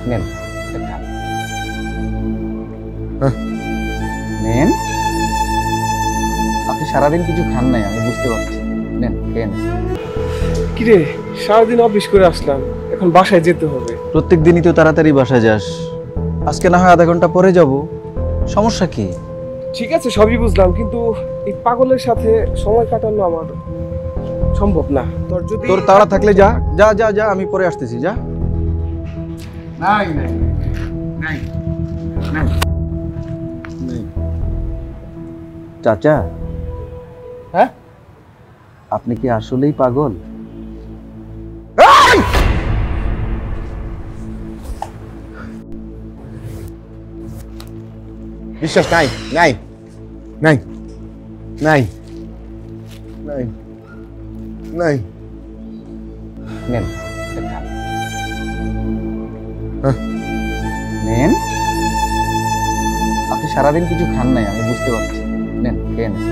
নেন, এটা খান। নেন, আপনি সারাদিন কিছু খান নাই, আমি বুঝতে পারছি। নেন, খেয়ে নেন। কিরে, সারাদিন অফিস করে আসলাম, এখন বাসায় যেতে হবে। প্রত্যেক দিনই তো তাড়াতাড়ি বাসায় যাস, আজকে না হয় আধা ঘন্টা পরে যাব, সমস্যা কি? ঠিক আছে, সবই বুঝলাম, কিন্তু এই পাগলের সাথে সময় কাটানো আমার সম্ভব না। তোর যদি তোর তাড়া থাকলে যা যা যা যা, আমি পরে আসতেছি, যা। নাই নাই নাই নাই। চাচা, হ্যাঁ, আপনি কি আসলেই পাগল? বিশ্বাস নাই নাই নাই নাই নাই নাই। নেন, এটা খান। নেন, আপনি সারাদিন কিছু খান নাই, আমি বুঝতে পারছি। নেন, খেয়ে নেন।